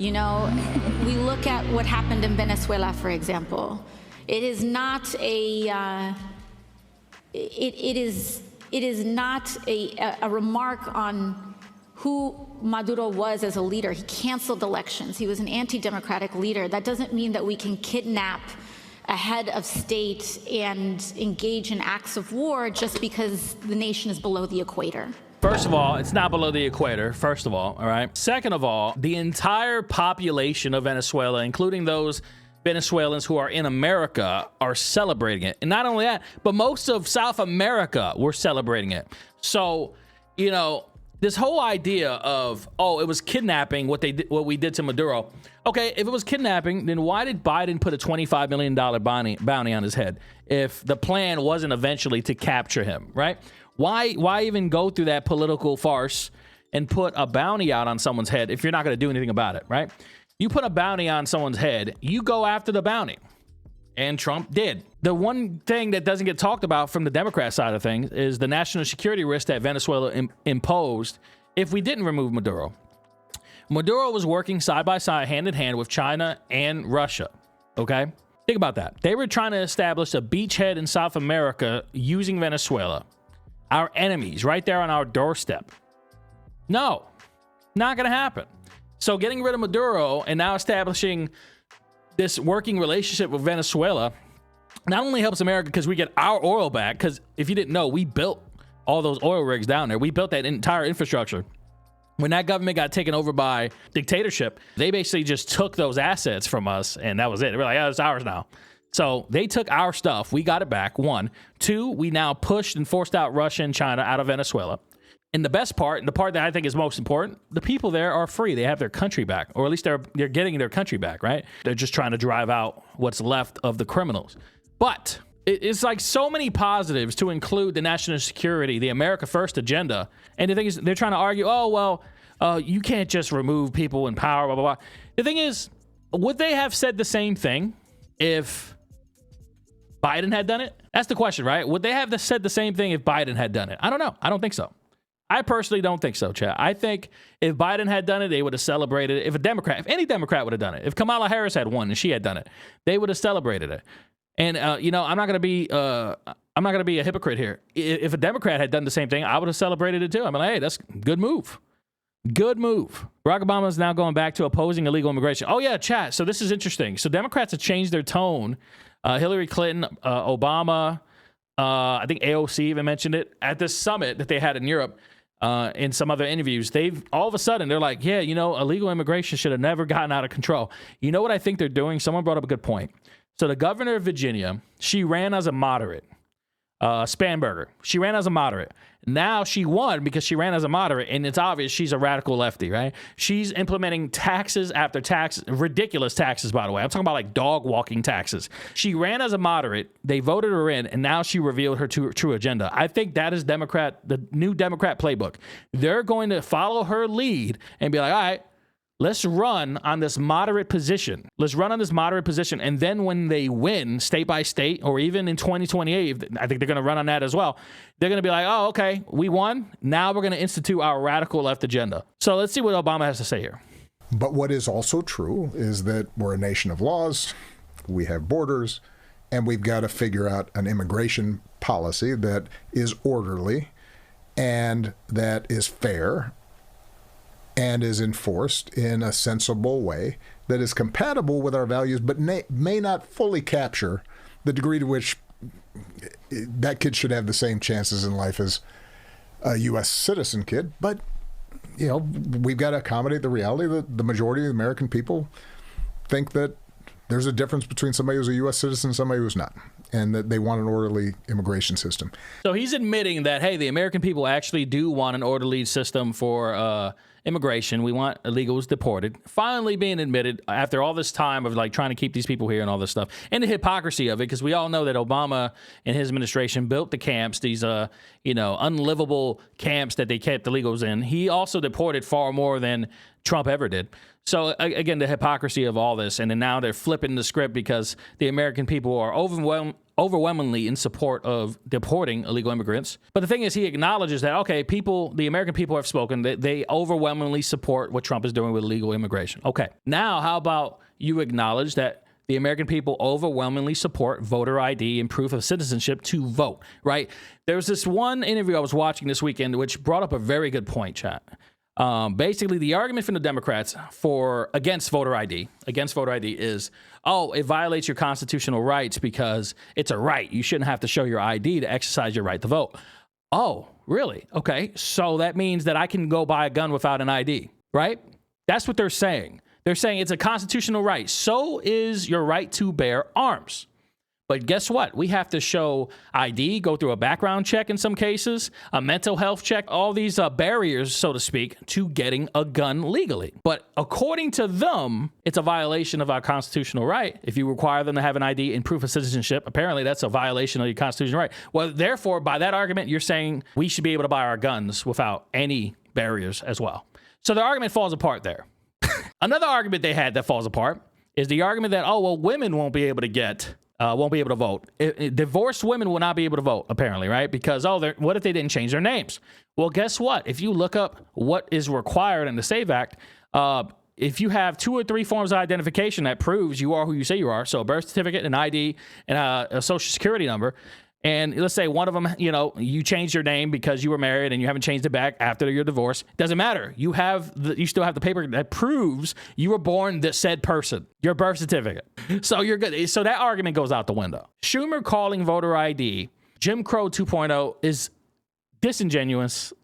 You know, we look at what happened in Venezuela, for example. It is not a it is not a remark on who Maduro was as a leader. He canceled elections. He was an anti-democratic leader. That doesn't mean that we can kidnap a head of state and engage in acts of war just because the nation is below the equator. First of all, it's not below the equator, first of all right? Second of all, the entire population of Venezuela, including those Venezuelans who are in America, are celebrating it. And not only that, but most of South America were celebrating it. So, you know, this whole idea of, oh, it was kidnapping what we did to Maduro. Okay, if it was kidnapping, then why did Biden put a $25 million bounty on his head if the plan wasn't eventually to capture him, right? Why even go through that political farce and put a bounty out on someone's head if you're not going to do anything about it, right? You put a bounty on someone's head, you go after the bounty. And Trump did. The one thing that doesn't get talked about from the Democrat side of things is the national security risk that Venezuela imposed if we didn't remove Maduro. Maduro was working side by side, hand in hand with China and Russia, okay? Think about that. They were trying to establish a beachhead in South America using Venezuela. Our enemies right there on our doorstep. No, not going to happen. So getting rid of Maduro and now establishing this working relationship with Venezuela not only helps America because we get our oil back, because if you didn't know, we built all those oil rigs down there. We built that entire infrastructure. When that government got taken over by dictatorship, they basically just took those assets from us, and that was it. They were like, oh, it's ours now. So they took our stuff. We got it back, one. Two, we now pushed and forced out Russia and China out of Venezuela. And the best part, and the part that I think is most important, the people there are free. They have their country back, or at least they're getting their country back, right? They're just trying to drive out what's left of the criminals. But it's like so many positives to include the national security, the America First agenda. And the thing is, they're trying to argue, oh, well, you can't just remove people in power, blah, blah, blah. The thing is, would they have said the same thing if Biden had done it? That's the question, right? Would they have said the same thing if Biden had done it? I don't know. I don't think so. I personally don't think so, Chad. I think if Biden had done it, they would have celebrated it. If any Democrat would have done it, if Kamala Harris had won and she had done it, they would have celebrated it. And you know, I'm not going to be a hypocrite here. If a Democrat had done the same thing, I would have celebrated it too. I'm like, hey, that's a good move. Good move. Barack Obama is now going back to opposing illegal immigration. Oh yeah, Chad. So this is interesting. So Democrats have changed their tone. Hillary Clinton, Obama, I think AOC even mentioned it at this summit that they had in Europe. In some other interviews, they've all of a sudden they're like, yeah, you know, illegal immigration should have never gotten out of control. You know what I think they're doing? Someone brought up a good point. So the governor of Virginia, she ran as a moderate, Spanberger. She ran as a moderate. Now she won because she ran as a moderate, and it's obvious she's a radical lefty, right? She's implementing taxes after taxes, ridiculous taxes, by the way. I'm talking about like dog walking taxes. She ran as a moderate. They voted her in, and now she revealed her true agenda. I think that is the new Democrat playbook. They're going to follow her lead and be like, all right, let's run on this moderate position. Let's run on this moderate position. And then when they win state by state, or even in 2028, I think they're going to run on that as well. They're going to be like, oh, okay, we won. Now we're going to institute our radical left agenda. So let's see what Obama has to say here. But what is also true is that we're a nation of laws. We have borders, and we've got to figure out an immigration policy that is orderly and that is fair and is enforced in a sensible way that is compatible with our values, but may not fully capture the degree to which that kid should have the same chances in life as a U.S. citizen kid. But, you know, we've got to accommodate the reality that the majority of the American people think that there's a difference between somebody who's a U.S. citizen and somebody who's not, and that they want an orderly immigration system. So he's admitting that, hey, the American people actually do want an orderly system for immigration. We want illegals deported. Finally being admitted after all this time of like trying to keep these people here and all this stuff, and the hypocrisy of it, because we all know that Obama and his administration built the camps, these unlivable camps that they kept illegals in. He also deported far more than Trump ever did. So again, the hypocrisy of all this, and then now they're flipping the script because the American people are overwhelmingly in support of deporting illegal immigrants. But the thing is, he acknowledges that, okay, the American people have spoken, that they overwhelmingly support what Trump is doing with illegal immigration. Okay, now how about you acknowledge that the American people overwhelmingly support voter ID and proof of citizenship to vote, right? There's this one interview I was watching this weekend which brought up a very good point, chat. Basically, the argument from the Democrats against voter ID is, oh, it violates your constitutional rights because it's a right. You shouldn't have to show your ID to exercise your right to vote. Oh, really? Okay. So that means that I can go buy a gun without an ID, right? That's what they're saying. They're saying it's a constitutional right. So is your right to bear arms. But guess what? We have to show ID, go through a background check in some cases, a mental health check, all these barriers, so to speak, to getting a gun legally. But according to them, it's a violation of our constitutional right. If you require them to have an ID and proof of citizenship, apparently that's a violation of your constitutional right. Well, therefore, by that argument, you're saying we should be able to buy our guns without any barriers as well. So the argument falls apart there. Another argument they had that falls apart is the argument that, oh, well, women won't be able to vote. Divorced women will not be able to vote, apparently, right? Because, what if they didn't change their names? Well, guess what? If you look up what is required in the SAVE Act, if you have 2 or 3 forms of identification that proves you are who you say you are, so a birth certificate, an ID, and a social security number, and let's say one of them, you changed your name because you were married and you haven't changed it back after your divorce. Doesn't matter. You still have the paper that proves you were born the said person, your birth certificate. So you're good. So that argument goes out the window. Schumer calling voter ID Jim Crow 2.0 is disingenuous.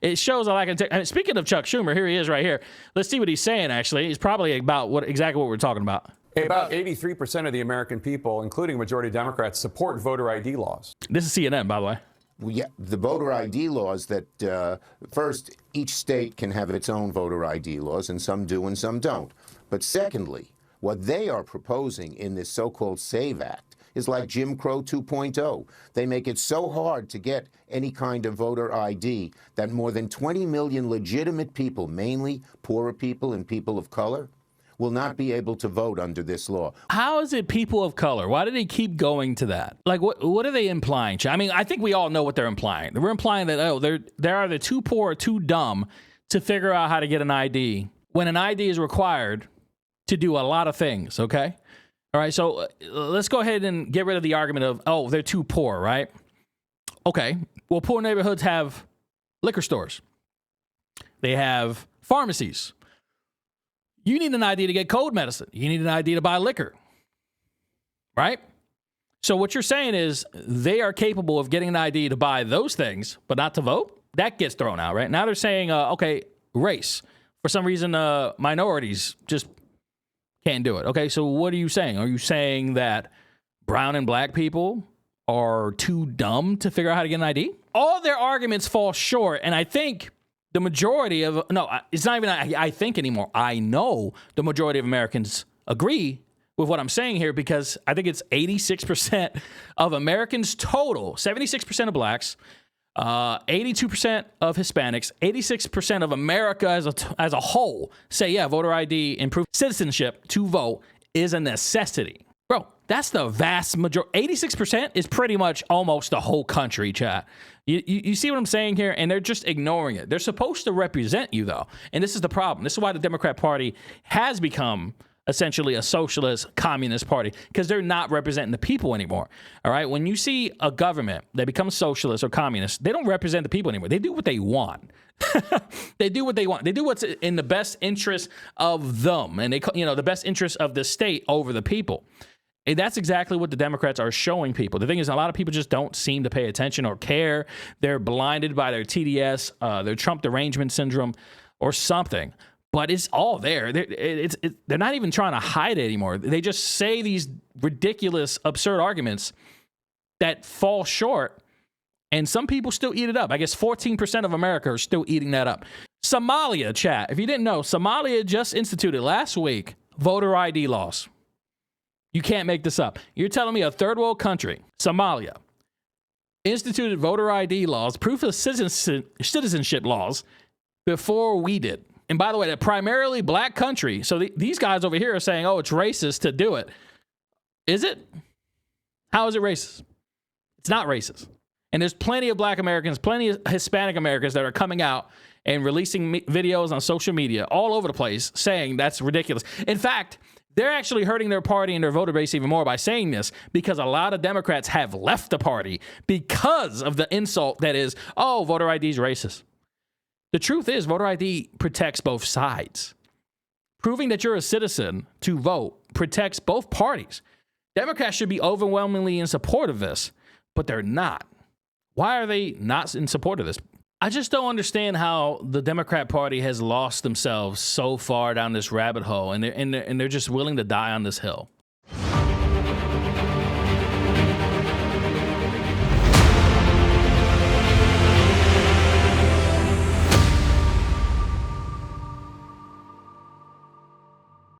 It shows a lack of speaking of Chuck Schumer, here he is right here. Let's see what he's saying, actually. He's probably about exactly what we're talking about. About 83% of the American people, including majority Democrats, support voter ID laws. This is CNN, by the way. Well, yeah, the voter ID laws that, first, each state can have its own voter ID laws, and some do and some don't. But secondly, what they are proposing in this so-called SAVE Act is like Jim Crow 2.0. They make it so hard to get any kind of voter ID that more than 20 million legitimate people, mainly poorer people and people of color, will not be able to vote under this law. How is it people of color? Why do they keep going to that? Like, what are they implying? I mean, I think we all know what they're implying. They're implying that, they're either too poor or too dumb to figure out how to get an ID when an ID is required to do a lot of things, okay? All right, so let's go ahead and get rid of the argument of, oh, they're too poor, right? Okay, well, poor neighborhoods have liquor stores. They have pharmacies. You need an ID to get cold medicine. You need an ID to buy liquor, right? So what you're saying is they are capable of getting an ID to buy those things, but not to vote? That gets thrown out, right? Now they're saying, okay, race. For some reason, minorities just can't do it. Okay, so what are you saying? Are you saying that brown and black people are too dumb to figure out how to get an ID? All their arguments fall short, and I think the majority of, no, it's not even I think anymore. I know the majority of Americans agree with what I'm saying here because I think it's 86% of Americans total, 76% of blacks, 82% of Hispanics, 86% of America as a whole say, yeah, voter ID and proof of citizenship to vote is a necessity. Bro, that's the vast majority. 86% is pretty much almost the whole country, chat. You see what I'm saying here? And they're just ignoring it. They're supposed to represent you, though. And this is the problem. This is why the Democrat Party has become essentially a socialist communist party, because they're not representing the people anymore. All right? When you see a government that becomes socialist or communist, they don't represent the people anymore. They do what they want. They do what they want. They do what's in the best interest of them. And the best interest of the state over the people. And that's exactly what the Democrats are showing people. The thing is, a lot of people just don't seem to pay attention or care. They're blinded by their TDS, their Trump derangement syndrome, or something. But it's all there. They're not even trying to hide it anymore. They just say these ridiculous, absurd arguments that fall short, and some people still eat it up. I guess 14% of America are still eating that up. Somalia, chat. If you didn't know, Somalia just instituted last week voter ID laws. You can't make this up. You're telling me a third world country, Somalia, instituted voter ID laws, proof of citizenship laws before we did. And by the way, a primarily black country. So these guys over here are saying, oh, it's racist to do it. Is it? How is it racist? It's not racist. And there's plenty of black Americans, plenty of Hispanic Americans that are coming out and releasing videos on social media all over the place saying that's ridiculous. In fact, they're actually hurting their party and their voter base even more by saying this, because a lot of Democrats have left the party because of the insult that is, oh, voter ID is racist. The truth is, voter ID protects both sides. Proving that you're a citizen to vote protects both parties. Democrats should be overwhelmingly in support of this, but they're not. Why are they not in support of this? I just don't understand how the Democrat Party has lost themselves so far down this rabbit hole, and they're just willing to die on this hill.